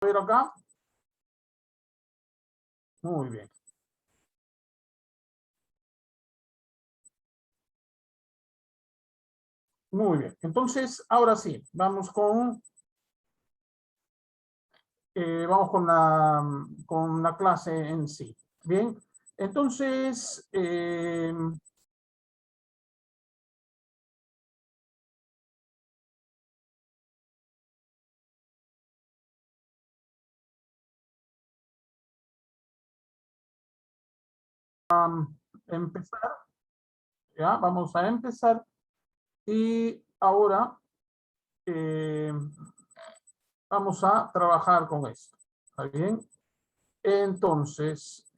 ver acá. Muy bien. Muy bien. Entonces, ahora sí, vamos con la clase en sí. Bien. Entonces, empezar, ya, vamos a empezar. Y ahora eh, vamos a trabajar con esto. ¿Está bien? Entonces,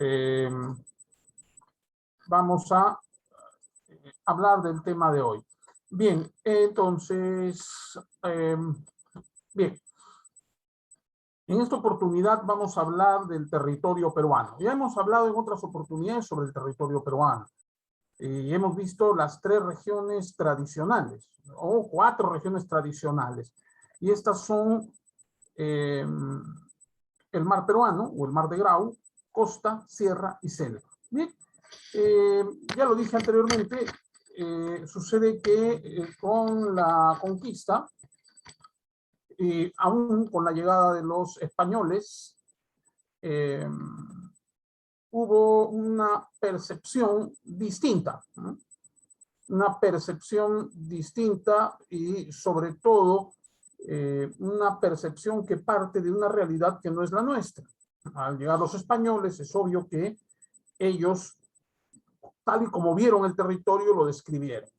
vamos a hablar del tema de hoy. Bien, entonces, bien, en esta oportunidad vamos a hablar del territorio peruano. Ya hemos hablado en otras oportunidades sobre el territorio peruano. Y hemos visto las 3 regiones tradicionales, o 4 regiones tradicionales. Y estas son el mar peruano, o el mar de Grau, costa, sierra y selva. Bien, ya lo dije anteriormente, sucede que con la conquista, aún con la llegada de los españoles, hubo una percepción distinta, ¿no? Una percepción distinta y sobre todo una percepción que parte de una realidad que no es la nuestra. Al llegar los españoles es obvio que ellos, tal y como vieron el territorio, lo describieron.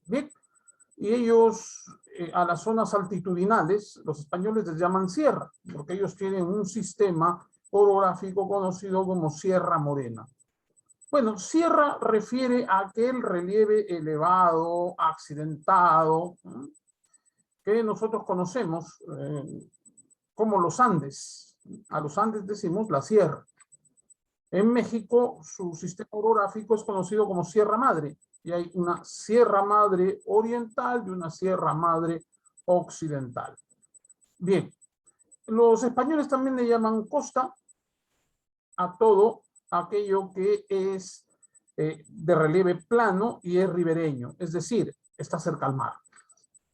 Bien, y ellos a las zonas altitudinales, los españoles les llaman sierra, porque ellos tienen un sistema orográfico conocido como Sierra Morena. Bueno, sierra refiere a aquel relieve elevado, accidentado, que nosotros conocemos como los Andes. A los Andes decimos la sierra. En México, su sistema orográfico es conocido como Sierra Madre, y hay una Sierra Madre oriental y una Sierra Madre occidental. Bien, los españoles también le llaman costa a todo aquello que es de relieve plano y es ribereño, es decir, está cerca al mar.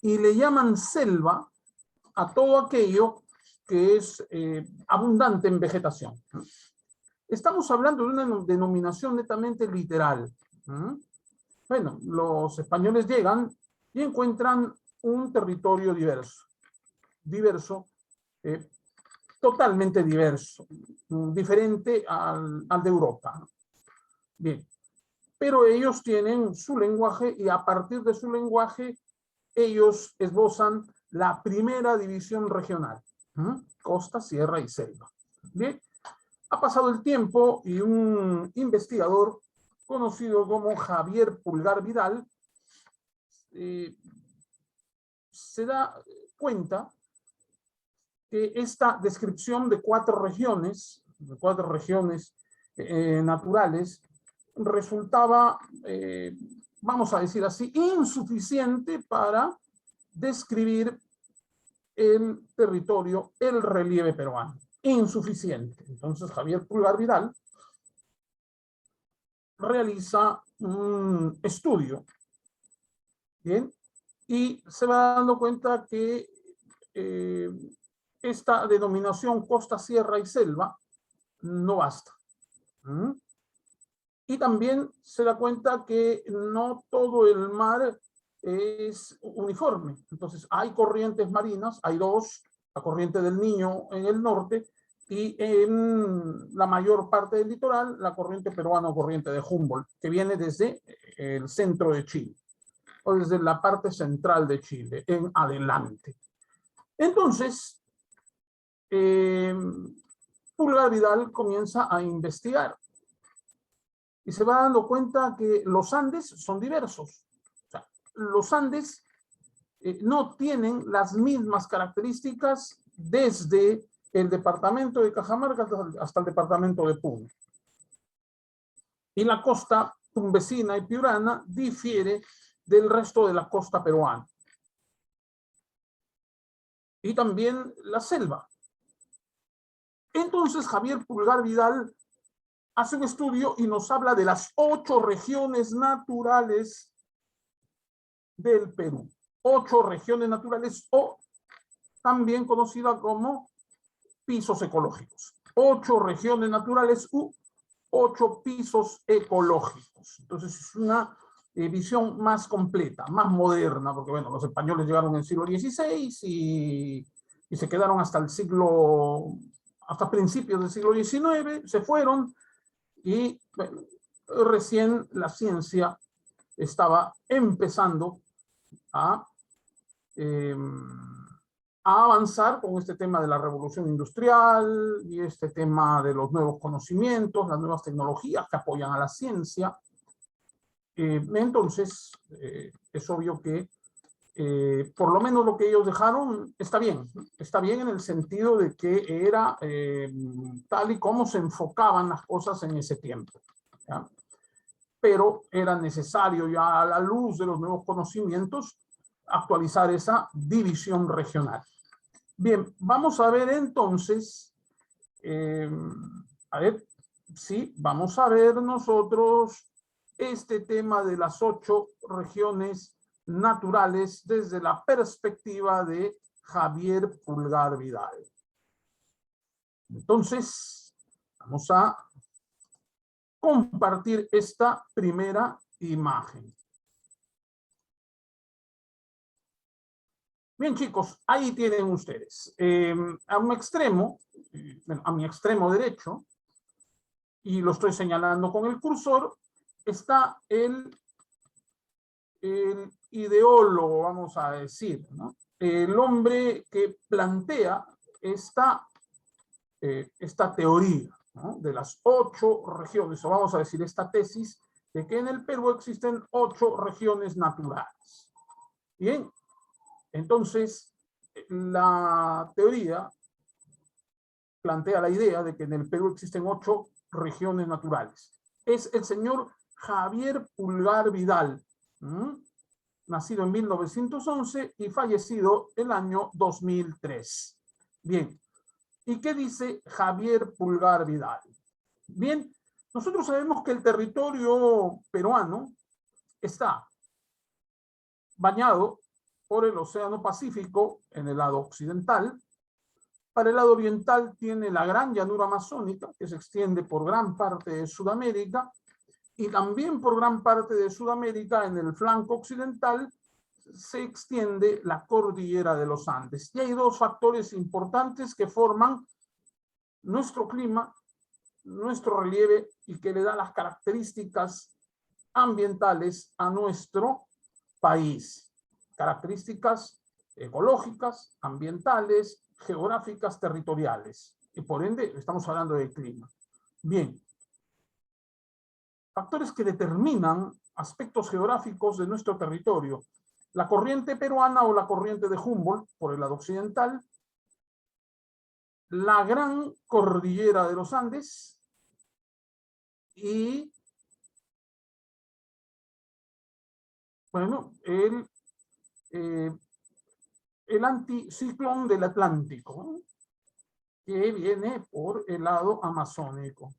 Y le llaman selva a todo aquello que es abundante en vegetación. Estamos hablando de una denominación netamente literal. Bueno, los españoles llegan y encuentran un territorio diverso, totalmente diverso, diferente al de Europa. Bien, pero ellos tienen su lenguaje y a partir de su lenguaje ellos esbozan la primera división regional, costa, sierra y selva. Bien, ha pasado el tiempo y un investigador conocido como Javier Pulgar Vidal se da cuenta que esta descripción de 4 regiones naturales, resultaba, vamos a decir así, insuficiente para describir el territorio, el relieve peruano. Insuficiente. Entonces Javier Pulgar Vidal realiza un estudio, ¿bien? Y se va dando cuenta que esta denominación costa, sierra y selva no basta. Y también se da cuenta que no todo el mar es uniforme. Entonces hay corrientes marinas, hay 2, la corriente del Niño en el norte y en la mayor parte del litoral la corriente peruana o corriente de Humboldt, que viene desde el centro de Chile o desde la parte central de Chile en adelante. Entonces, Pulgar Vidal comienza a investigar y se va dando cuenta que los Andes son diversos. O sea, los Andes no tienen las mismas características desde el departamento de Cajamarca hasta el departamento de Puno. Y la costa tumbesina y piurana difiere del resto de la costa peruana. Y también la selva. entonces Javier Pulgar Vidal hace un estudio y nos habla de las 8 regiones naturales del Perú. 8 regiones naturales, o también conocida como pisos ecológicos. 8 regiones naturales u 8 pisos ecológicos. Entonces es una visión más completa, más moderna, porque bueno, los españoles llegaron en el siglo XVI y se quedaron hasta principios del siglo XIX, se fueron y bueno, recién la ciencia estaba empezando a avanzar con este tema de la revolución industrial y este tema de los nuevos conocimientos, las nuevas tecnologías que apoyan a la ciencia. Entonces, es obvio que por lo menos lo que ellos dejaron está bien en el sentido de que era tal y como se enfocaban las cosas en ese tiempo, ¿ya? Pero era necesario ya a la luz de los nuevos conocimientos actualizar esa división regional. Bien, vamos a ver entonces, vamos a ver nosotros este tema de las 8 regiones naturales desde la perspectiva de Javier Pulgar Vidal. Entonces, vamos a compartir esta primera imagen. Bien, chicos, ahí tienen ustedes. A mi extremo derecho, y lo estoy señalando con el cursor, está el ideólogo, vamos a decir, ¿no? El hombre que plantea esta teoría, ¿no? De las 8 regiones, o vamos a decir esta tesis, de que en el Perú existen 8 regiones naturales. Bien, entonces la teoría plantea la idea de que en el Perú existen 8 regiones naturales. Es el señor Javier Pulgar Vidal, nacido en 1911 y fallecido el año 2003. Bien, ¿y qué dice Javier Pulgar Vidal? Bien, nosotros sabemos que el territorio peruano está bañado por el Océano Pacífico en el lado occidental. Para el lado oriental tiene la gran llanura amazónica, que se extiende por gran parte de Sudamérica, y también por gran parte de Sudamérica, en el flanco occidental, se extiende la cordillera de los Andes. Y hay 2 factores importantes que forman nuestro clima, nuestro relieve, y que le dan las características ambientales a nuestro país. Características ecológicas, ambientales, geográficas, territoriales. Y por ende, estamos hablando del clima. Bien. Factores que determinan aspectos geográficos de nuestro territorio. La corriente peruana o la corriente de Humboldt, por el lado occidental. La gran cordillera de los Andes. Y, bueno, el anticiclón del Atlántico, ¿no? Que viene por el lado amazónico.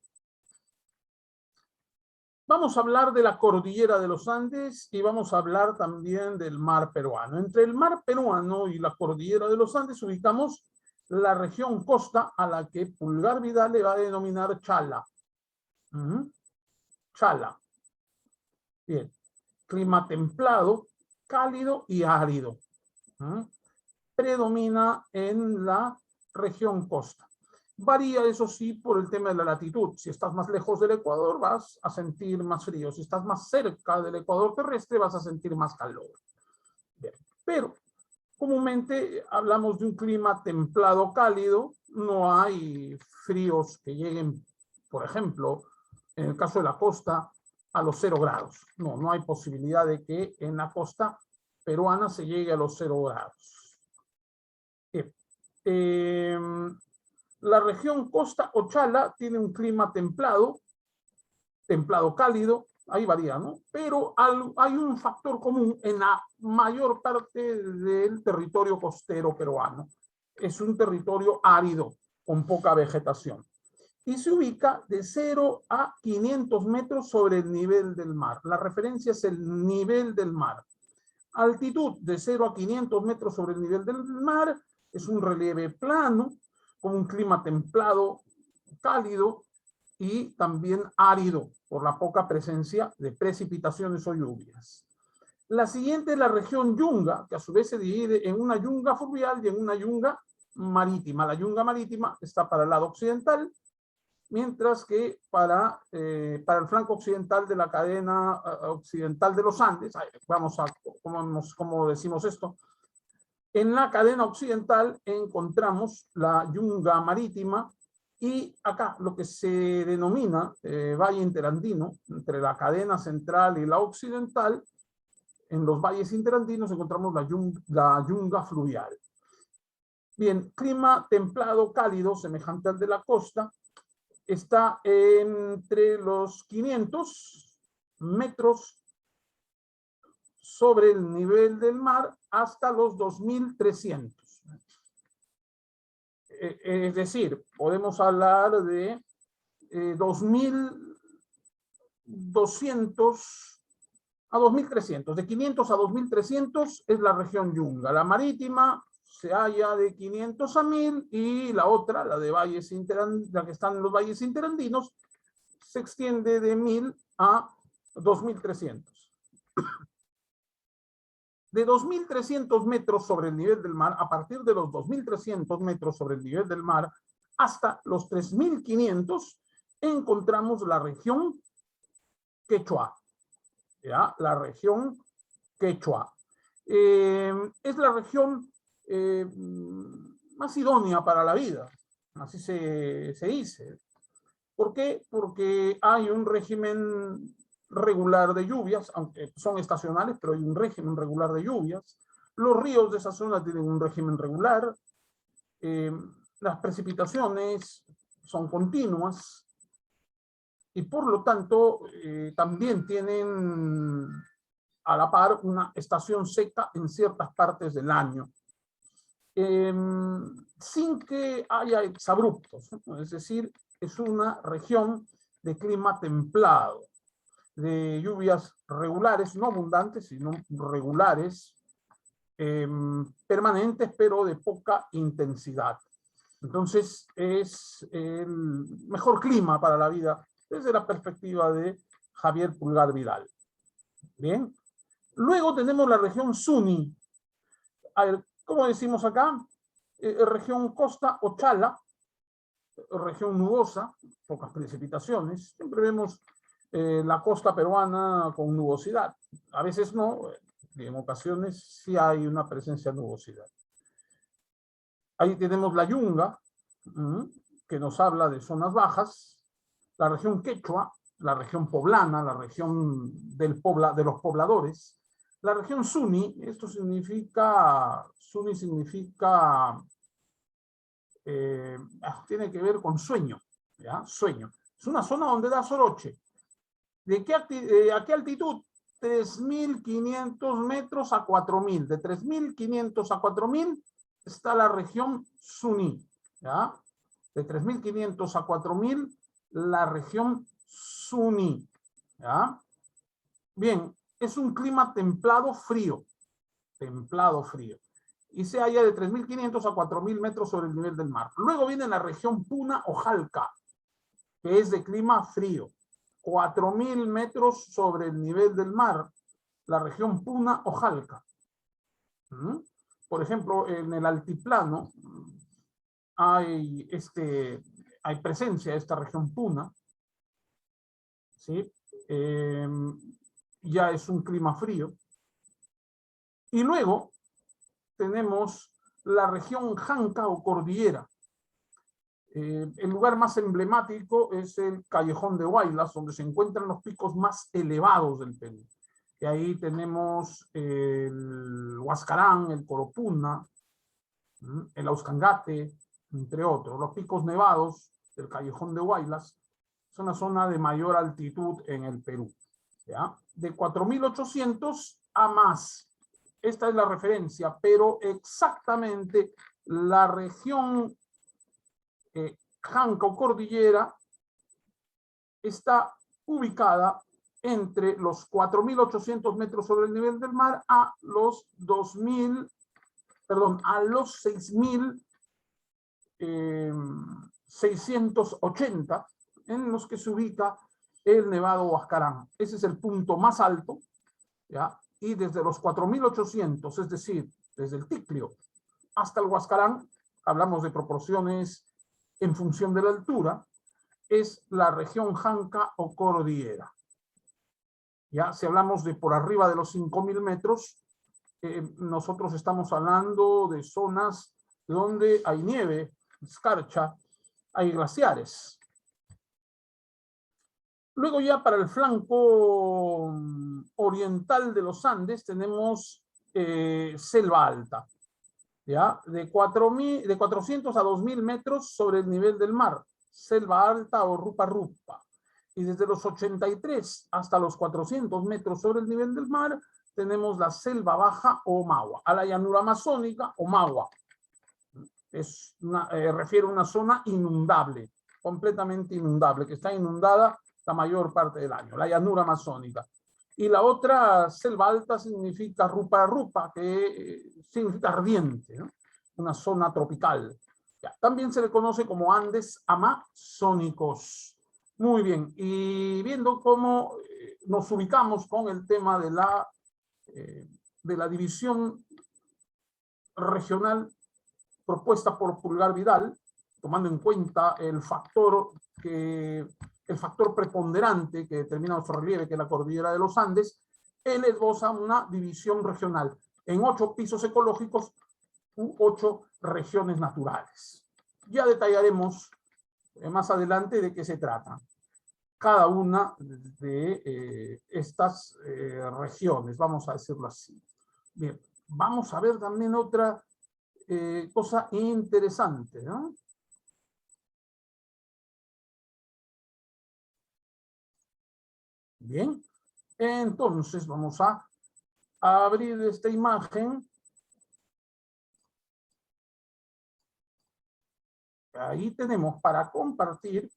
Vamos a hablar de la cordillera de los Andes y vamos a hablar también del mar peruano. Entre el mar peruano y la cordillera de los Andes ubicamos la región costa, a la que Pulgar Vidal le va a denominar Chala. Chala. Bien. Clima templado, cálido y árido. Predomina en la región costa. Varía, eso sí, por el tema de la latitud. Si estás más lejos del Ecuador, vas a sentir más frío. Si estás más cerca del Ecuador terrestre, vas a sentir más calor. Bien. Pero comúnmente hablamos de un clima templado cálido. No hay fríos que lleguen, por ejemplo, en el caso de la costa, a los 0 grados. No hay posibilidad de que en la costa peruana se llegue a los 0 grados. Bien. La región costa o Chala tiene un clima templado cálido, ahí varía, ¿no? Pero hay un factor común en la mayor parte del territorio costero peruano. Es un territorio árido, con poca vegetación. y se ubica de 0 a 500 metros sobre el nivel del mar. La referencia es el nivel del mar. Altitud de 0 a 500 metros sobre el nivel del mar, es un relieve plano, con un clima templado, cálido y también árido por la poca presencia de precipitaciones o lluvias. La siguiente es la región Yunga, que a su vez se divide en una yunga fluvial y en una yunga marítima. La yunga marítima está para el lado occidental, mientras que para el flanco occidental de la cadena occidental de los Andes, vamos a, ¿cómo decimos esto? En la cadena occidental encontramos la yunga marítima y acá lo que se denomina valle interandino, entre la cadena central y la occidental. En los valles interandinos encontramos la yunga fluvial. Bien, clima templado cálido, semejante al de la costa, está entre los 500 metros sobre el nivel del mar hasta los 2.300. Es decir, podemos hablar de 2.200 a 2.300. De 500 a 2.300 es la región Yunga. La marítima se halla de 500 a 1.000 y la otra, la de valles la que están en los valles interandinos, se extiende de 1.000 a 2.300. De 2.300 metros sobre el nivel del mar, a partir de los 2.300 metros sobre el nivel del mar, hasta los 3.500, encontramos la región Quechua. ¿Ya? La región Quechua. Es la región más idónea para la vida, así se dice. ¿Por qué? Porque hay un régimen regular de lluvias, aunque son estacionales, pero hay un régimen regular de lluvias. Los ríos de esa zona tienen un régimen regular. Las precipitaciones son continuas y por lo tanto también tienen a la par una estación seca en ciertas partes del año, sin que haya exabruptos, ¿no? Es decir, es una región de clima templado, de lluvias regulares, no abundantes, sino regulares, permanentes, pero de poca intensidad. Entonces, es el mejor clima para la vida desde la perspectiva de Javier Pulgar Vidal. Bien. Luego tenemos la región Suni. A ver, ¿cómo decimos acá? Región costa o chala, región nubosa, pocas precipitaciones. Siempre vemos la costa peruana con nubosidad. A veces no, en ocasiones sí hay una presencia de nubosidad. Ahí tenemos la Yunga, que nos habla de zonas bajas, la región Quechua, la región poblana, la región de los pobladores, la región Suni. Esto significa, Suni significa, tiene que ver con sueño, ¿ya? Sueño. Es una zona donde da soroche. ¿A qué altitud? 3.500 metros a 4.000. De 3.500 a 4.000 está la región Suni, ¿ya? De 3.500 a 4.000, la región Suni, ¿ya? Bien, es un clima templado frío, y se halla de 3.500 a 4.000 metros sobre el nivel del mar. Luego viene la región Puna o Jalca, que es de clima frío, 4.000 metros sobre el nivel del mar, la región Puna o Jalca. Por ejemplo, en el altiplano hay presencia de esta región Puna, ¿sí? Ya es un clima frío. Y luego tenemos la región Janca o Cordillera. El lugar más emblemático es el Callejón de Huaylas, donde se encuentran los picos más elevados del Perú. Y ahí tenemos el Huascarán, el Coropuna, el Auscangate, entre otros. Los picos nevados del Callejón de Huaylas son una zona de mayor altitud en el Perú, ¿ya? De 4.800 a más. Esta es la referencia, pero exactamente la región Janca o cordillera está ubicada entre los 4.800 metros sobre el nivel del mar a los 6.680, en los que se ubica el Nevado Huascarán. Ese es el punto más alto, ¿ya? Y desde los 4.800, es decir, desde el Ticlio hasta el Huascarán, hablamos de proporciones en función de la altura, es la región Janca o cordillera. Ya, si hablamos de por arriba de los 5.000 metros, nosotros estamos hablando de zonas donde hay nieve, escarcha, hay glaciares. Luego ya para el flanco oriental de los Andes tenemos selva alta, ¿ya? De 400 a 2.000 metros sobre el nivel del mar, selva alta o rupa rupa. Y desde los 83 hasta los 400 metros sobre el nivel del mar tenemos la selva baja o magua. A la llanura amazónica o magua. Refiere a una zona inundable, completamente inundable, que está inundada la mayor parte del año, la llanura amazónica. Y la otra, selva alta, significa rupa rupa, que significa ardiente, ¿no? Una zona tropical. Ya, también se le conoce como Andes amazónicos. Muy bien, y viendo cómo nos ubicamos con el tema de la división regional propuesta por Pulgar Vidal, tomando en cuenta el factor preponderante que determina nuestro relieve, que es la cordillera de los Andes, él esboza una división regional en 8 pisos ecológicos u 8 regiones naturales. Ya detallaremos más adelante de qué se trata cada una de estas regiones, vamos a decirlo así. Bien, vamos a ver también otra cosa interesante, ¿no? Bien, entonces vamos a abrir esta imagen. Ahí tenemos para compartir.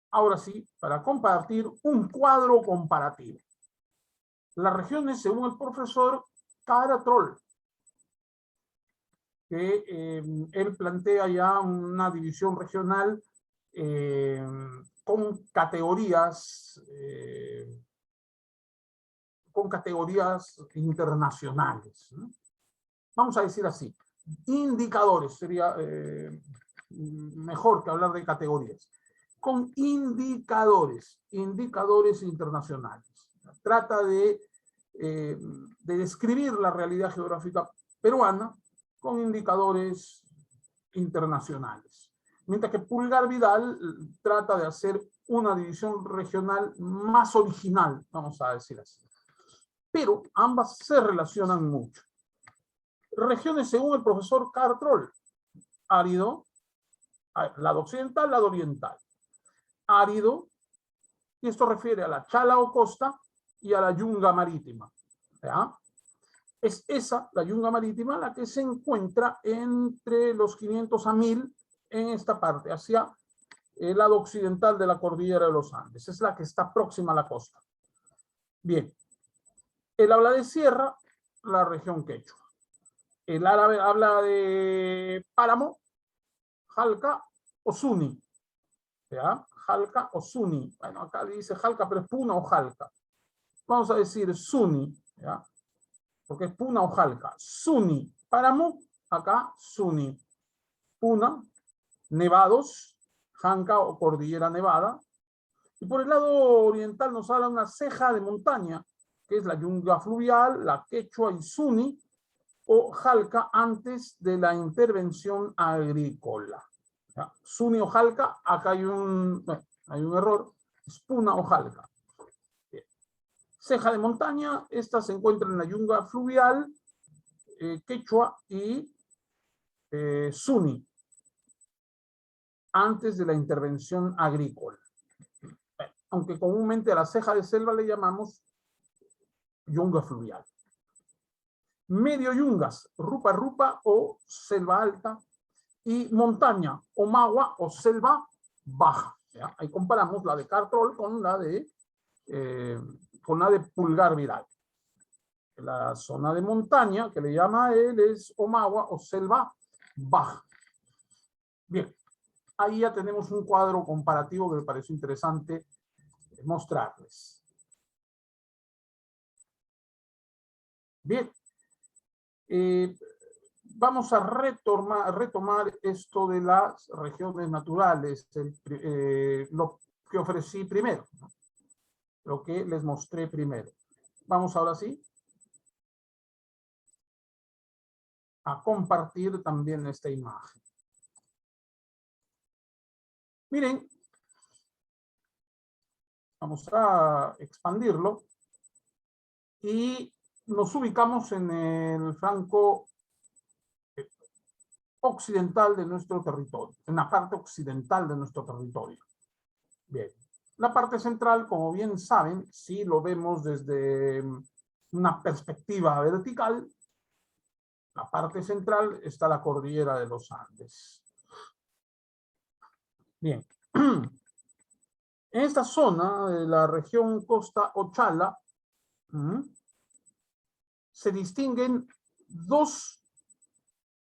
Ahora sí, para compartir un cuadro comparativo. Las regiones, según el profesor Cara-Troll, que él plantea ya una división regional con categorías internacionales, ¿no? Vamos a decir así, indicadores, sería mejor que hablar de categorías, con indicadores internacionales. Trata de describir la realidad geográfica peruana con indicadores internacionales. Mientras que Pulgar Vidal trata de hacer una división regional más original, vamos a decir así. Pero ambas se relacionan mucho. Regiones según el profesor Cara-Troll: árido, lado occidental, lado oriental. Árido, y esto refiere a la chala o costa y a la yunga marítima, ¿ya? Es esa, la yunga marítima, la que se encuentra entre los 500 a 1000 en esta parte, hacia el lado occidental de la cordillera de los Andes. Es la que está próxima a la costa. Bien. Él habla de sierra, la región quechua. El árabe habla de páramo, jalca o suni. ¿Ya? Jalca o suni. Bueno, acá dice jalca, pero es puna o jalca. Vamos a decir suni, ¿ya? Porque es puna o jalca. Suni, páramo, acá suni. Puna, nevados, janca o cordillera nevada. Y por el lado oriental nos habla una ceja de montaña, que es la yunga fluvial, la quechua y suni, o jalca antes de la intervención agrícola. ¿Ya? Suni o jalca, acá hay un error, es puna o jalca. Bien. Ceja de montaña, esta se encuentra en la yunga fluvial, quechua y suni, antes de la intervención agrícola. Aunque comúnmente a la ceja de selva le llamamos yunga fluvial. medio yungas, rupa rupa o selva alta, y montaña, o magua o selva baja. ¿Ya? Ahí comparamos la de Cartrol con la de pulgar viral. La zona de montaña, que le llama a él, es Omagua o selva baja. Bien, ahí ya tenemos un cuadro comparativo que me pareció interesante mostrarles. Bien, vamos a retomar esto de las regiones naturales, lo que ofrecí primero, ¿no? Lo que les mostré primero. Vamos ahora sí a compartir también esta imagen. Miren, vamos a expandirlo y nos ubicamos en el flanco occidental de nuestro territorio, en la parte occidental de nuestro territorio. Bien, la parte central, como bien saben, si lo vemos desde una perspectiva vertical, la parte central está la cordillera de los Andes. Bien, en esta zona de la región Costa Ochala se distinguen dos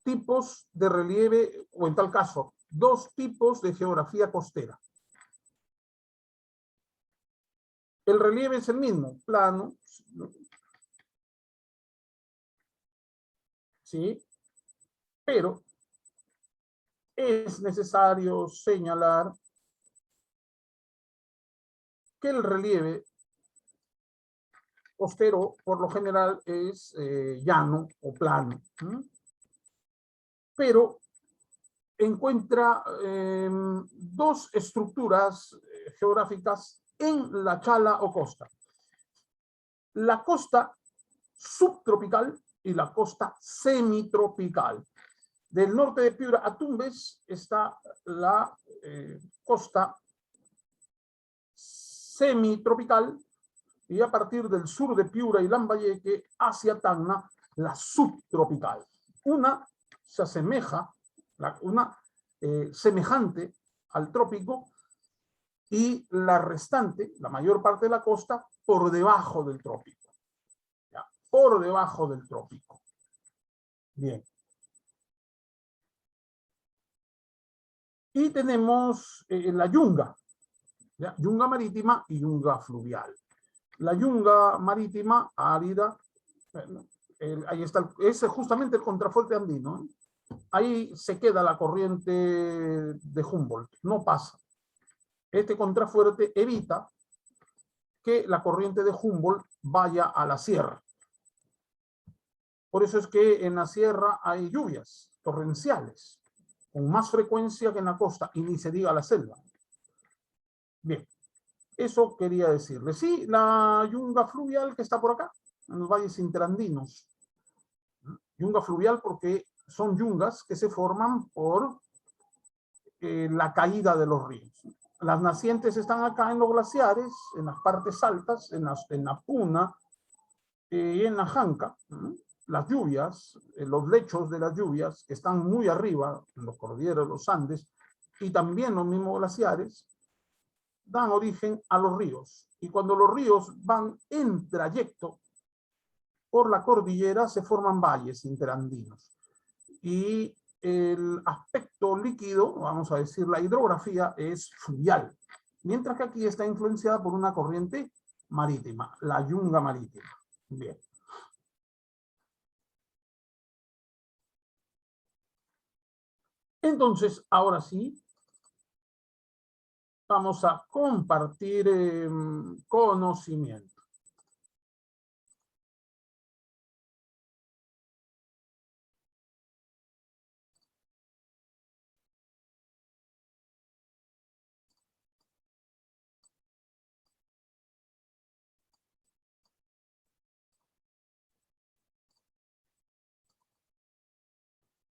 tipos de relieve, o en tal caso, dos tipos de geografía costera. El relieve es el mismo, plano, ¿sí? Pero es necesario señalar que el relieve costero, por lo general, es llano o plano, pero encuentra dos estructuras geográficas en la chala o costa. La costa subtropical y la costa semitropical. Del norte de Piura a Tumbes está la costa semitropical, y a partir del sur de Piura y Lambayeque hacia Tacna, la subtropical. Una se asemeja, semejante al trópico, y la restante, la mayor parte de la costa, por debajo del trópico. ¿Ya? Por debajo del trópico. Bien. Y tenemos la yunga, ¿ya? Yunga marítima y yunga fluvial. La yunga marítima, árida, ahí está, ese es justamente el contrafuerte andino. Ahí se queda la corriente de Humboldt, no pasa. Este contrafuerte evita que la corriente de Humboldt vaya a la sierra. Por eso es que en la sierra hay lluvias torrenciales, con más frecuencia que en la costa, y ni se diga la selva. Bien, eso quería decirle. Sí, la yunga fluvial que está por acá, en los valles interandinos. Yunga fluvial porque son yungas que se forman por la caída de los ríos. Las nacientes están acá en los glaciares, en las partes altas, en la Puna y en la Janca. Las lluvias, los lechos de las lluvias, que están muy arriba, en los cordilleros de los Andes, y también los mismos glaciares, dan origen a los ríos. Y cuando los ríos van en trayecto por la cordillera, se forman valles interandinos. Y el aspecto líquido, vamos a decir, la hidrografía es fluvial, mientras que aquí está influenciada por una corriente marítima, la yunga marítima. Bien. Entonces, ahora sí, vamos a compartir conocimiento.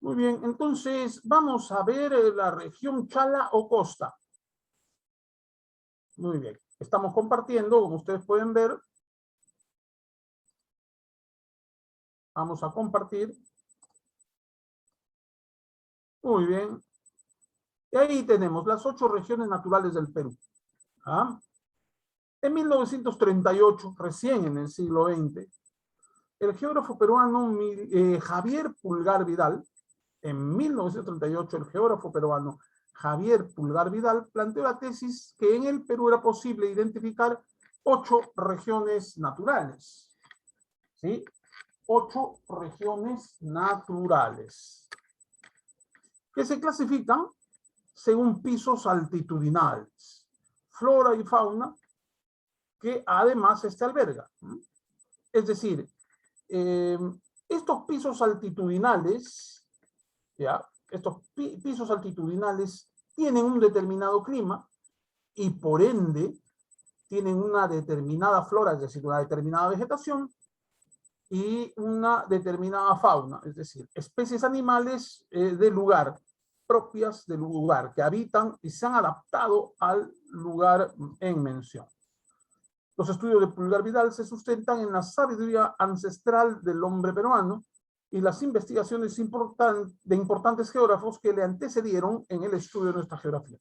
Muy bien, entonces vamos a ver la región Chala o Costa. Muy bien, estamos compartiendo, como ustedes pueden ver, Vamos a compartir. Muy bien. Y ahí tenemos las 8 regiones naturales del Perú. ¿Ah? En 1938, recién en el siglo XX, el geógrafo peruano Javier Pulgar Vidal, en 1938, el geógrafo peruano Javier Pulgar Vidal planteó la tesis que en el Perú era posible identificar 8 regiones naturales. ¿Sí? 8 regiones naturales que se clasifican según pisos altitudinales, flora y fauna que además alberga. Es decir, estos pisos altitudinales, ¿ya? Estos pisos altitudinales tienen un determinado clima y por ende tienen una determinada flora, es decir, una determinada vegetación y una determinada fauna, es decir, especies animales del lugar, propias del lugar, que habitan y se han adaptado al lugar en mención. Los estudios de Pulgar Vidal se sustentan en la sabiduría ancestral del hombre peruano y las investigaciones de importantes geógrafos que le antecedieron en el estudio de nuestra geografía.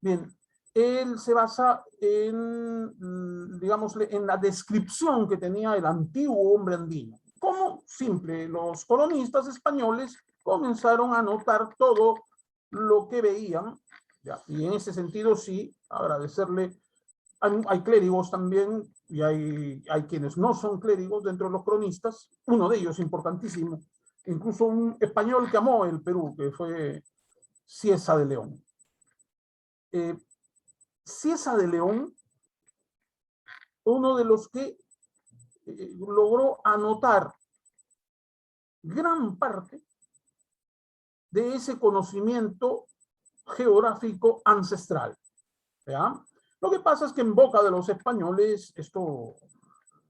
Bien, él se basa en, digámosle, en la descripción que tenía el antiguo hombre andino. Como simple, los colonistas españoles comenzaron a notar todo lo que veían, ¿ya? Y en ese sentido sí, agradecerle. Hay clérigos también, y hay quienes no son clérigos dentro de los cronistas, uno de ellos importantísimo, incluso un español que amó el Perú, que fue Cieza de León. Cieza de León, uno de los que logró anotar gran parte de ese conocimiento geográfico ancestral. ¿Ya? Lo que pasa es que en boca de los españoles esto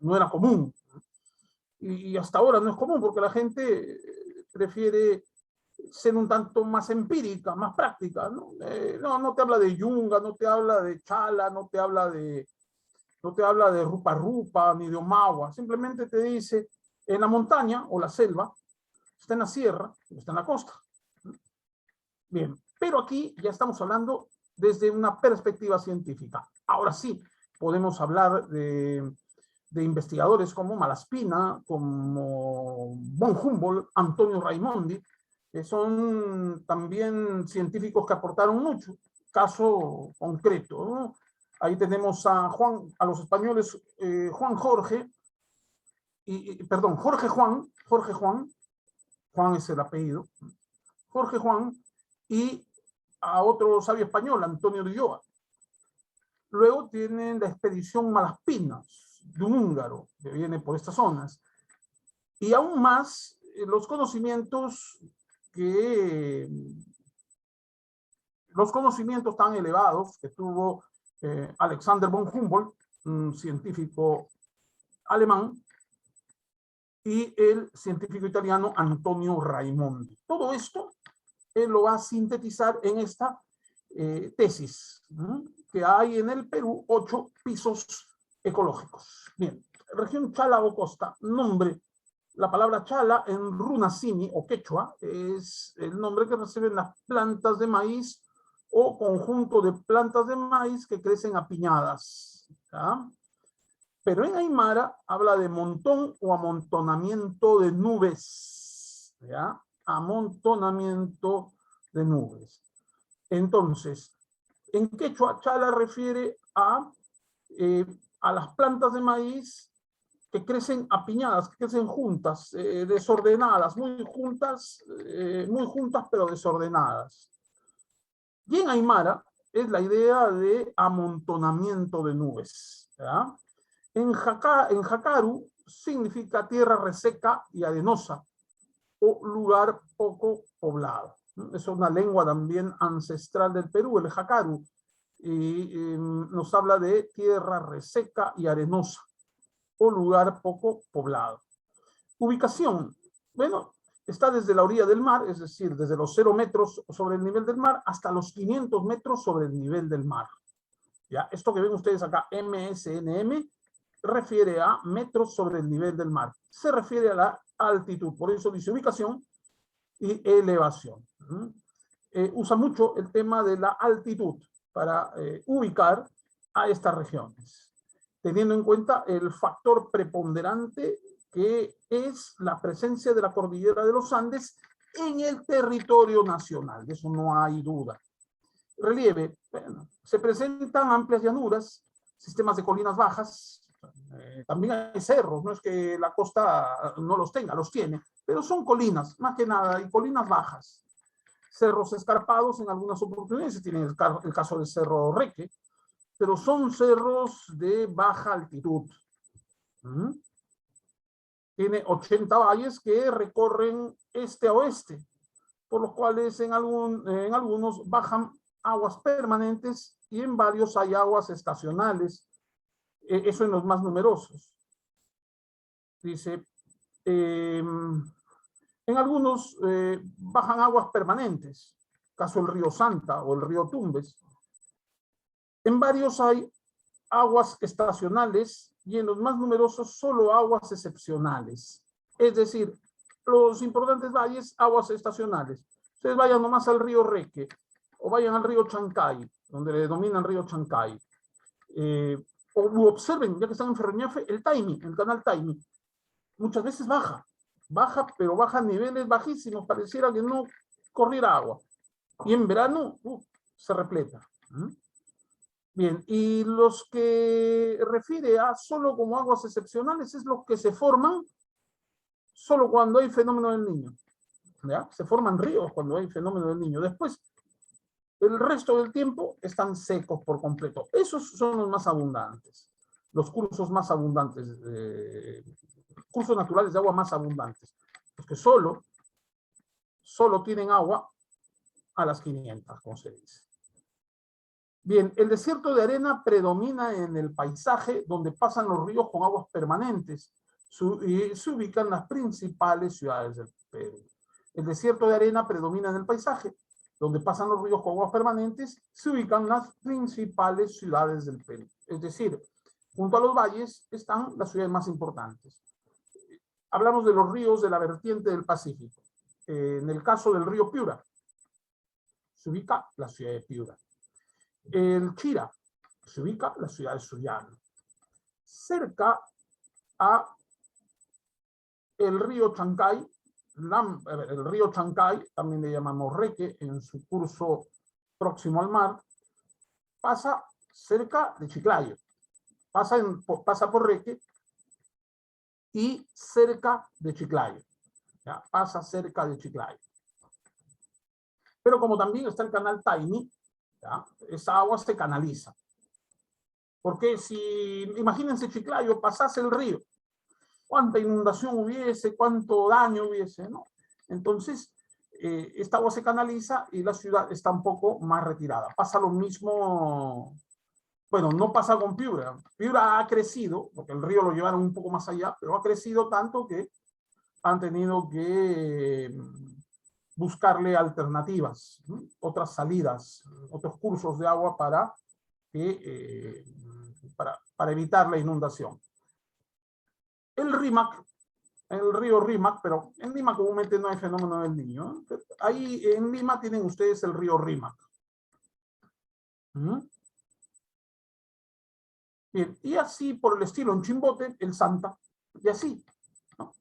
no era común. Y hasta ahora no es común porque la gente prefiere ser un tanto más empírica, más práctica, ¿no? No te habla de Yunga, no te habla de Chala, no te habla de Rupa Rupa, ni de Omagua. Simplemente te dice, en la montaña o la selva, está en la sierra, está en la costa. Bien, pero aquí ya estamos hablando desde una perspectiva científica. Ahora sí, podemos hablar de investigadores como Malaspina, como von Humboldt, Antonio Raimondi, que son también científicos que aportaron mucho. Caso concreto, ¿no? Ahí tenemos a los españoles Juan Jorge, perdón, Jorge Juan es el apellido, Jorge Juan, y a otro sabio español, Antonio de Ulloa. Luego tienen la expedición Malaspinas, de un húngaro que viene por estas zonas. Y aún más, los conocimientos tan elevados que tuvo Alexander von Humboldt, un científico alemán, y el científico italiano Antonio Raimondi. Todo esto él lo va a sintetizar en esta tesis, que hay en el Perú 8 pisos ecológicos. Bien, región Chala o Costa, nombre. La palabra chala en runasimi o quechua es el nombre que reciben las plantas de maíz o conjunto de plantas de maíz que crecen apiñadas. ¿Ya? Pero en Aymara habla de montón o amontonamiento de nubes. ¿Ya? Amontonamiento de nubes. Entonces, en quechua, chala refiere a las plantas de maíz que crecen apiñadas, que crecen juntas, desordenadas, muy juntas pero desordenadas. Y en Aymara es la idea de amontonamiento de nubes. ¿Ya? En Jacaru significa tierra reseca y arenosa o lugar poco poblado. Es una lengua también ancestral del Perú, el Jacaru, y nos habla de tierra reseca y arenosa o lugar poco poblado. Ubicación. Bueno, está desde la orilla del mar, es decir, desde los 0 metros sobre el nivel del mar hasta los 500 metros sobre el nivel del mar. ¿Ya? Esto que ven ustedes acá, MSNM, refiere a metros sobre el nivel del mar. Se refiere a altitud. Por eso dice ubicación y elevación. Usa mucho el tema de la altitud para ubicar a estas regiones, teniendo en cuenta el factor preponderante que es la presencia de la cordillera de los Andes en el territorio nacional. De eso no hay duda. Relieve, bueno, se presentan amplias llanuras, sistemas de colinas bajas, también hay cerros, no es que la costa no los tenga, los tiene, pero son colinas, más que nada, y colinas bajas. Cerros escarpados en algunas oportunidades, se tiene el caso del Cerro Reque, pero son cerros de baja altitud. Tiene 80 valles que recorren este a oeste, por los cuales en algunos bajan aguas permanentes y en varios hay aguas estacionales. Eso en los más numerosos. Dice, en algunos bajan aguas permanentes, caso el río Santa o el río Tumbes. En varios hay aguas estacionales y en los más numerosos solo aguas excepcionales. Es decir, los importantes valles, aguas estacionales. Ustedes vayan nomás al río Reque o vayan al río Chancay, donde le denominan río Chancay. O observen, ya que están en Ferreñafe, el Taimi, el canal Taimi. Muchas veces baja, pero baja a niveles bajísimos, pareciera que no corriera agua. Y en verano se repleta. Bien, y los que refiere a solo como aguas excepcionales es los que se forman solo cuando hay fenómeno del Niño. ¿Ya? Se forman ríos cuando hay fenómeno del Niño. Después, el resto del tiempo están secos por completo. Esos son los más abundantes. Los cursos más abundantes, cursos naturales de agua más abundantes. Los que solo tienen agua a las 500, como se dice. Bien, el desierto de arena predomina en el paisaje donde pasan los ríos con aguas permanentes y se ubican las principales ciudades del Perú. El desierto de arena predomina en el paisaje donde pasan los ríos con aguas permanentes, se ubican las principales ciudades del Perú. Es decir, junto a los valles están las ciudades más importantes. Hablamos de los ríos de la vertiente del Pacífico. En el caso del río Piura, se ubica la ciudad de Piura. El Chira, se ubica la ciudad de Sullana. Cerca a el río Chancay, el río Chancay, también le llamamos Reque, en su curso próximo al mar, pasa cerca de Chiclayo. Pasa por Reque y cerca de Chiclayo. ¿Ya? Pasa cerca de Chiclayo. Pero como también está el canal Taimi, ¿ya? Esa agua se canaliza. Porque si, imagínense Chiclayo, pasase el río, cuánta inundación hubiese, cuánto daño hubiese, ¿no? Entonces, esta agua se canaliza y la ciudad está un poco más retirada. Pasa lo mismo, bueno, no pasa con Piura. Piura ha crecido, porque el río lo llevaron un poco más allá, pero ha crecido tanto que han tenido que buscarle alternativas, ¿no? Otras salidas, otros cursos de agua para evitar la inundación. El Rímac, el río Rímac, pero en Lima comúnmente no hay fenómeno del Niño. Ahí en Lima tienen ustedes el río Rímac. Bien, y así por el estilo en Chimbote, el Santa, y así, ¿no?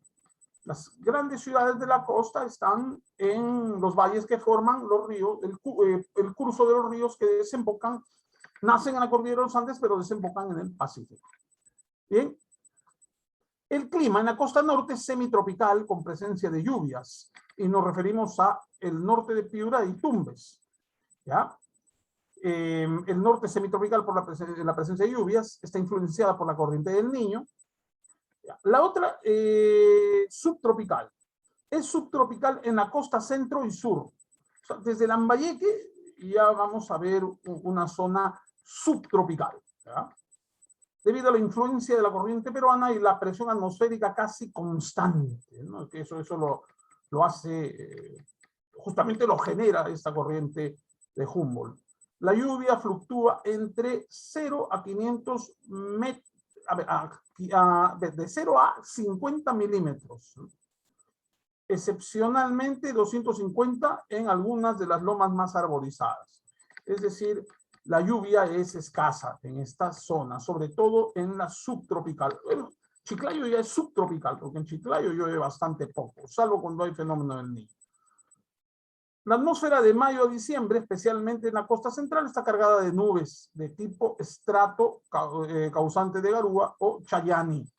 Las grandes ciudades de la costa están en los valles que forman los ríos, el curso de los ríos que desembocan, nacen en la cordillera de los Andes, pero desembocan en el Pacífico. Bien. El clima en la costa norte es semitropical con presencia de lluvias y nos referimos a el norte de Piura y Tumbes. ¿Ya? El norte es semitropical por la presencia de lluvias, está influenciada por la corriente del Niño. ¿Ya? La otra, subtropical. Es subtropical en la costa centro y sur. O sea, desde Lambayeque ya vamos a ver una zona subtropical. ¿Ya? Debido a la influencia de la corriente peruana y la presión atmosférica casi constante, ¿no? Que eso lo hace, justamente lo genera esta corriente de Humboldt. La lluvia fluctúa entre 0 a 500 metros, de 0 a 50 milímetros. excepcionalmente 250 en algunas de las lomas más arborizadas. Es decir, la lluvia es escasa en esta zona, sobre todo en la subtropical. Bueno, Chiclayo ya es subtropical, porque en Chiclayo llueve bastante poco, salvo cuando hay fenómeno del Niño. La atmósfera de mayo a diciembre, especialmente en la costa central, está cargada de nubes de tipo estrato causante de garúa o chayani.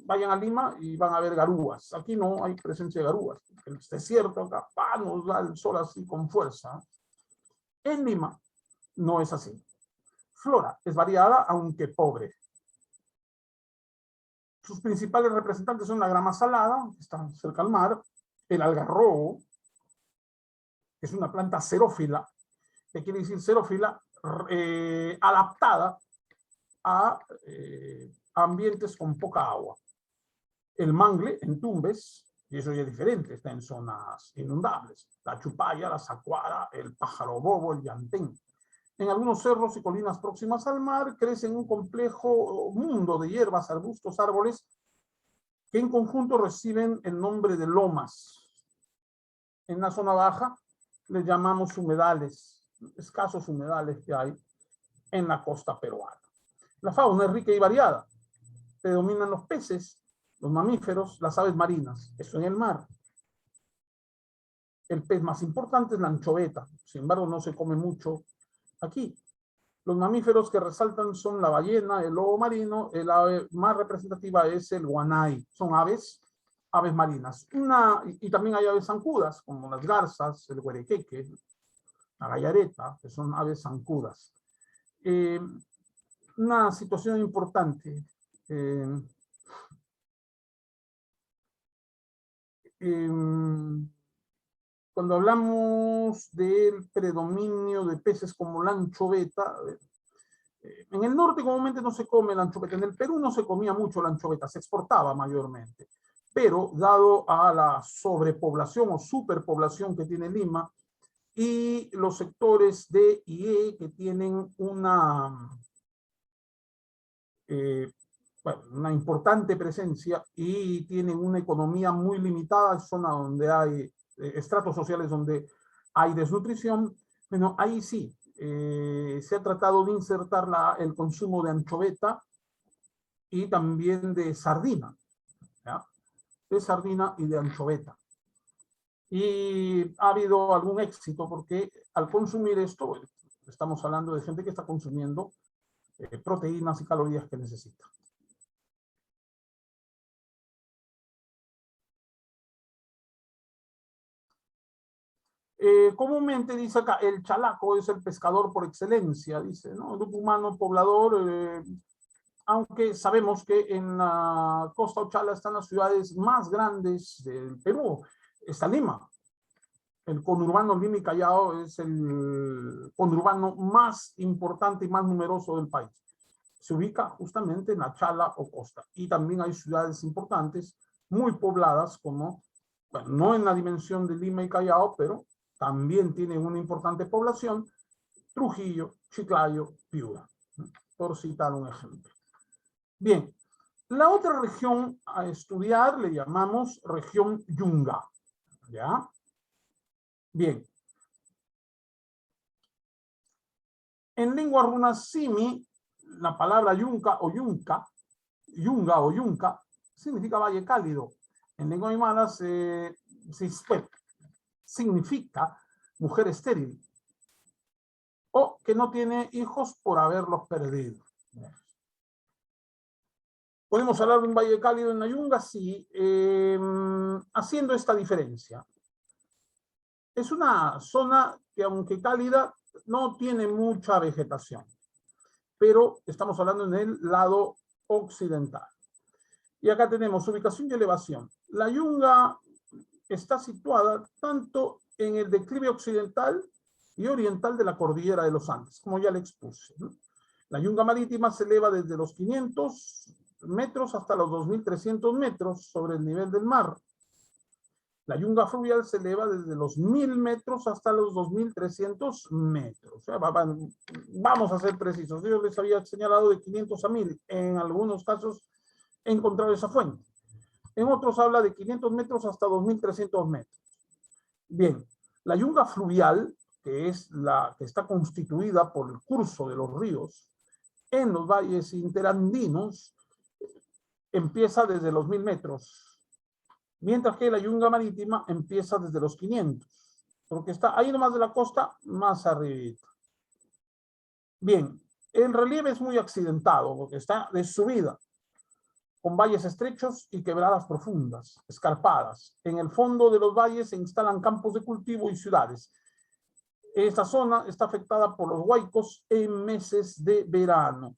Vayan a Lima y van a ver garúas. Aquí no hay presencia de garúas. El desierto acá nos da el sol así con fuerza. En Lima no es así. Flora es variada, aunque pobre. Sus principales representantes son la grama salada, que está cerca al mar, el algarrobo, que es una planta xerófila, que quiere decir xerófila adaptada a ambientes con poca agua. El mangle en Tumbes, y eso ya es diferente, está en zonas inundables. La chupalla, la sacuara, el pájaro bobo, el llantén. En algunos cerros y colinas próximas al mar crecen un complejo mundo de hierbas, arbustos, árboles, que en conjunto reciben el nombre de lomas. En la zona baja les llamamos humedales, escasos humedales que hay en la costa peruana. La fauna es rica y variada. Predominan los peces, los mamíferos, las aves marinas. Eso en el mar. El pez más importante es la anchoveta. Sin embargo, no se come mucho aquí. Los mamíferos que resaltan son la ballena, el lobo marino. El ave más representativa es el guanay. Son aves marinas. Y también hay aves zancudas, como las garzas, el huerequeque, la gallareta, que son aves zancudas. Una situación importante. Cuando hablamos del predominio de peces como la anchoveta, en el norte comúnmente no se come la anchoveta. En el Perú no se comía mucho la anchoveta, se exportaba mayormente. Pero dado a la sobrepoblación o superpoblación que tiene Lima y los sectores D y E que tienen una importante presencia y tienen una economía muy limitada, zona donde hay estratos sociales donde hay desnutrición, bueno, ahí sí se ha tratado de insertar el consumo de anchoveta y también de sardina, ¿ya? De sardina y de anchoveta. Y ha habido algún éxito porque al consumir esto, estamos hablando de gente que está consumiendo proteínas y calorías que necesita. Comúnmente dice acá, el chalaco es el pescador por excelencia, dice, ¿no? El grupo humano poblador, aunque sabemos que en la costa Ochala están las ciudades más grandes del Perú, está Lima. El conurbano Lima y Callao es el conurbano más importante y más numeroso del país. Se ubica justamente en la Chala o costa. Y también hay ciudades importantes, muy pobladas, como, bueno, no en la dimensión de Lima y Callao, pero también tienen una importante población, Trujillo, Chiclayo, Piura, por citar un ejemplo. Bien, la otra región a estudiar le llamamos región Yunga, ¿ya? Bien. En lengua runasimi, la palabra yunga o yunca significa valle cálido. En lengua aymara significa mujer estéril o que no tiene hijos por haberlos perdido. ¿Podemos hablar de un valle cálido en la Yunga? Sí, haciendo esta diferencia. Es una zona que, aunque cálida, no tiene mucha vegetación, pero estamos hablando en el lado occidental. Y acá tenemos ubicación y elevación. La Yunga está situada tanto en el declive occidental y oriental de la cordillera de los Andes, como ya le expuse, ¿no? La Yunga marítima se eleva desde los 500 metros hasta los 2.300 metros sobre el nivel del mar. La Yunga fluvial se eleva desde los 1.000 metros hasta los 2.300 metros. O sea, vamos a ser precisos. Yo les había señalado de 500 a 1.000. En algunos casos he encontrado esa fuente. En otros habla de 500 metros hasta 2.300 metros. Bien, la yunga fluvial, que es la que está constituida por el curso de los ríos en los valles interandinos, empieza desde los 1.000 metros, mientras que la yunga marítima empieza desde los 500, porque está ahí nomás de la costa, más arriba. Bien, el relieve es muy accidentado, porque está de subida, con valles estrechos y quebradas profundas, escarpadas. En el fondo de los valles se instalan campos de cultivo y ciudades. Esta zona está afectada por los huaicos en meses de verano.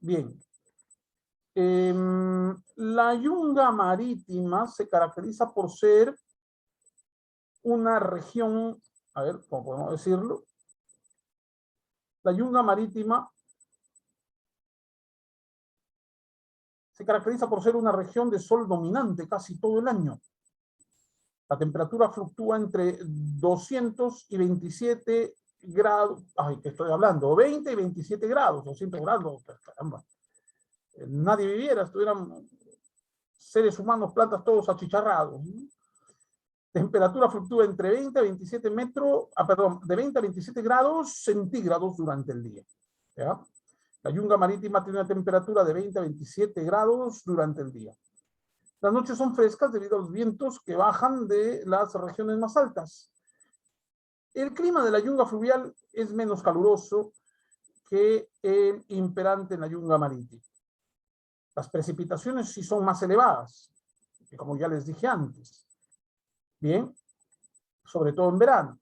Bien. La yunga marítima se caracteriza por ser una región, a ver, ¿cómo podemos decirlo? La yunga marítima se caracteriza por ser una región de sol dominante casi todo el año. La temperatura fluctúa entre 200 y 27 grados, ay, ¿qué estoy hablando? 20 y 27 grados, 200 grados, caramba. Nadie viviera, estuvieran seres humanos, plantas, todos achicharrados. Temperatura fluctúa entre 20 a 27 metros, de 20 a 27 grados centígrados durante el día. ¿Ya? La yunga marítima tiene una temperatura de 20 a 27 grados durante el día. Las noches son frescas debido a los vientos que bajan de las regiones más altas. El clima de la yunga fluvial es menos caluroso que el imperante en la yunga marítima. Las precipitaciones sí son más elevadas, como ya les dije antes. Bien, sobre todo en verano.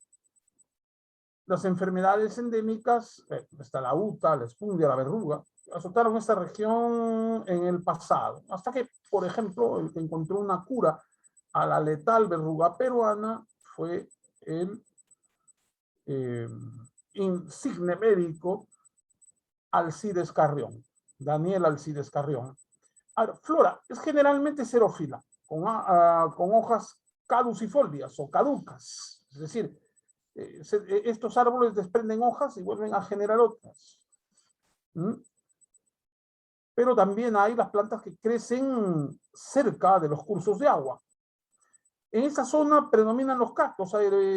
Las enfermedades endémicas, está la UTA, la espundia, la verruga, azotaron esta región en el pasado, hasta que, por ejemplo, el que encontró una cura a la letal verruga peruana fue el insigne médico Alcides Carrión, Daniel Alcides Carrión. Ahora, flora es generalmente xerófila, con hojas caducifolias o caducas, es decir, estos árboles desprenden hojas y vuelven a generar otras. Pero también hay las plantas que crecen cerca de los cursos de agua. En esta zona predominan los cactos.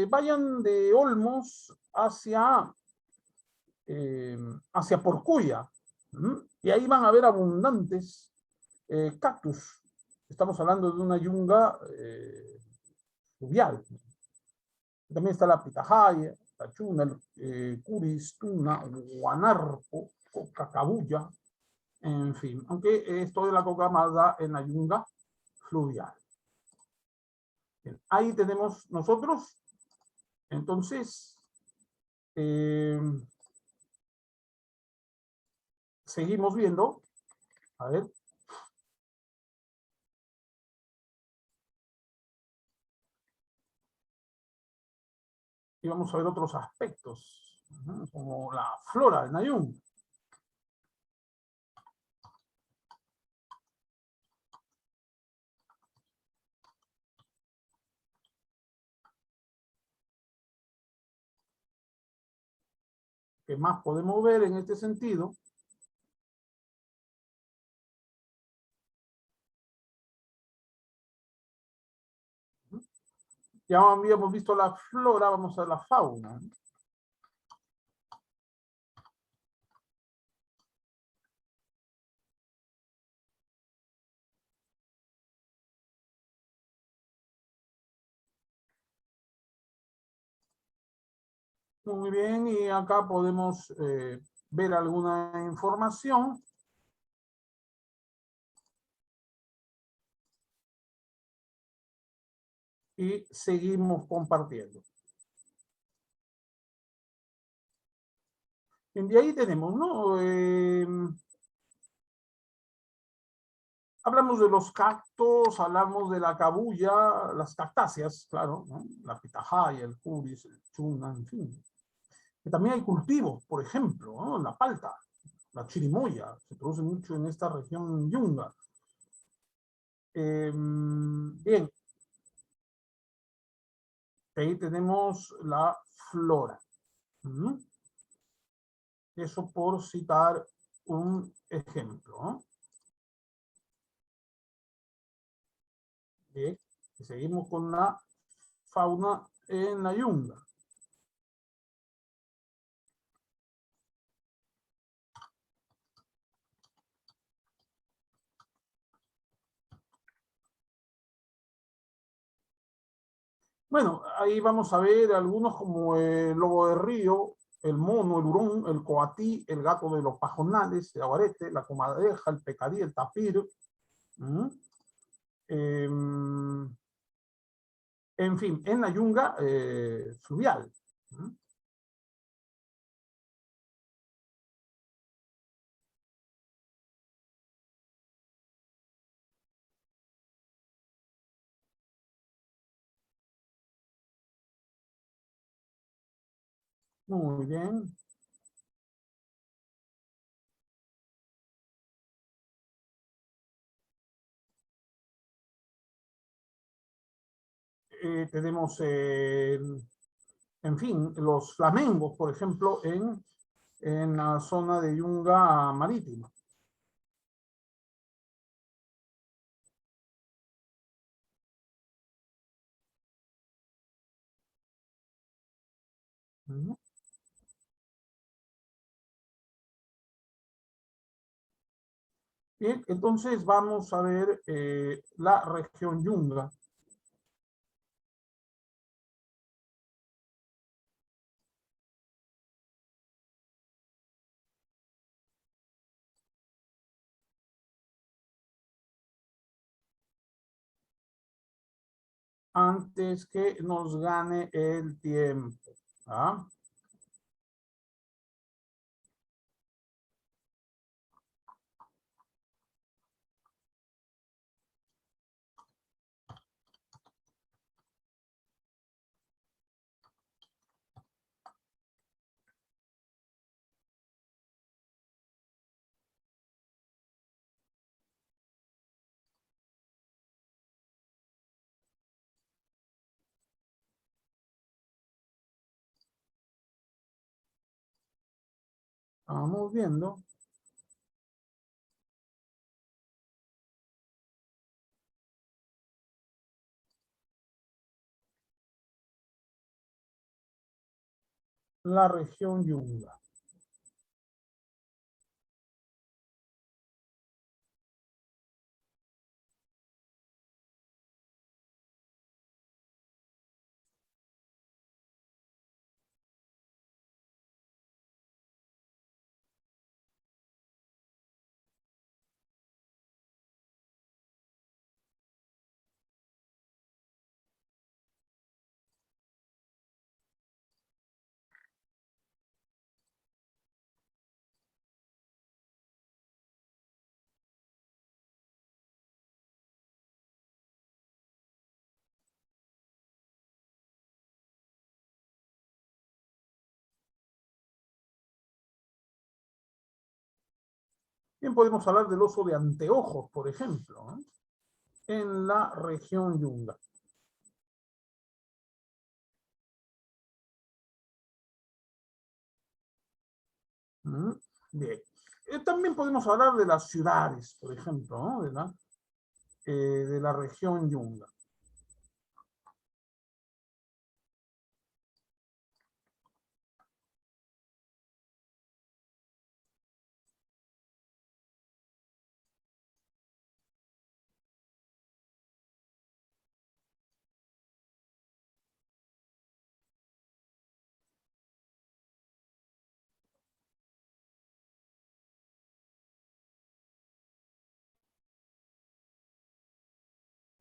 Vayan de Olmos hacia Porcuya. Y ahí van a ver abundantes cactus. Estamos hablando de una yunga fluvial. También está la pitahaya, la chuna, curis, tuna, guanarpo, cacabuya, en fin. Aunque esto de la coca más da en la yunga fluvial. Bien, ahí tenemos nosotros. Entonces, seguimos viendo. A ver. Y vamos a ver otros aspectos, como la flora del Nayún. ¿Qué más podemos ver en este sentido? Ya habíamos visto la flora, vamos a ver la fauna. Muy bien, y acá podemos ver alguna información. Y seguimos compartiendo. Y de ahí tenemos, ¿no? Hablamos de los cactos, hablamos de la cabuya, las cactáceas, claro, ¿no? La pitahaya, el curis, el chuna, en fin. Y también hay cultivos, por ejemplo, ¿no? La palta, la chirimoya, se produce mucho en esta región yunga. Bien. Ahí tenemos la flora. Eso por citar un ejemplo, ¿no? Bien, y seguimos con la fauna en la Yunga. Bueno, ahí vamos a ver algunos como el lobo de río, el mono, el hurón, el coatí, el gato de los pajonales, el aguarete, la comadreja, el pecarí, el tapir. ¿Mm? En fin, en la Yunga fluvial. ¿Mm? Muy bien. Tenemos, en fin, los flamengos, por ejemplo, en la zona de Yunga marítima. ¿Mm? Bien, entonces vamos a ver la región Yunga. Antes que nos gane el tiempo. ¿Ah? Vamos viendo. La región Yunga. Bien, podemos hablar del oso de anteojos, por ejemplo, ¿eh? En la región Yunga. ¿Mm? Bien. También podemos hablar de las ciudades, por ejemplo, ¿no? De la región Yunga.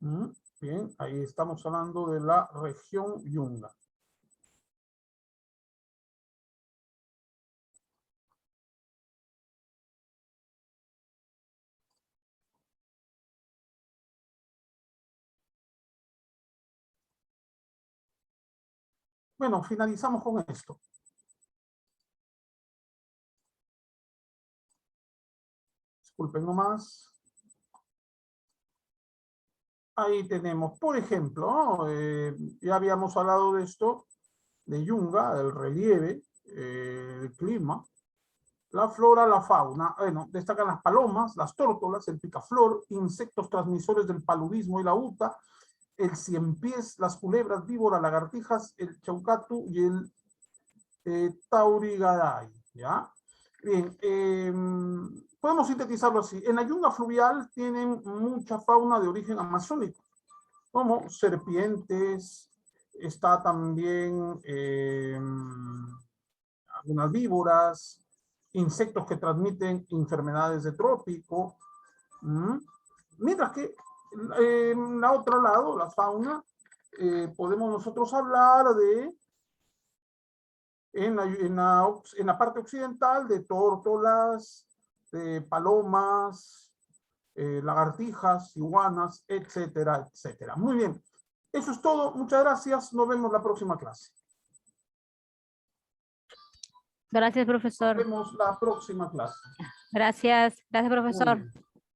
¿Mm? Bien, ahí estamos hablando de la región Yunga. Bueno, finalizamos con esto. Disculpen nomás. Ahí tenemos, por ejemplo, ¿no? Ya habíamos hablado de esto, de Yunga, del relieve, el clima, la flora, la fauna. Bueno, destacan las palomas, las tórtolas, el picaflor, insectos transmisores del paludismo y la uta, el ciempiés, las culebras, víboras, lagartijas, el chaucatu y el taurigaray, ¿ya? Bien, podemos sintetizarlo así. En la yunga fluvial tienen mucha fauna de origen amazónico, como serpientes, está también algunas víboras, insectos que transmiten enfermedades de trópico. Mientras que en la otro lado, la fauna, podemos nosotros hablar de, en la parte occidental, de tórtolas, de palomas, lagartijas, iguanas, etcétera, etcétera. Muy bien. Eso es todo. Muchas gracias. Nos vemos la próxima clase. Gracias, Nos profesor. vemos la próxima clase. Gracias, Muy profesor. bien.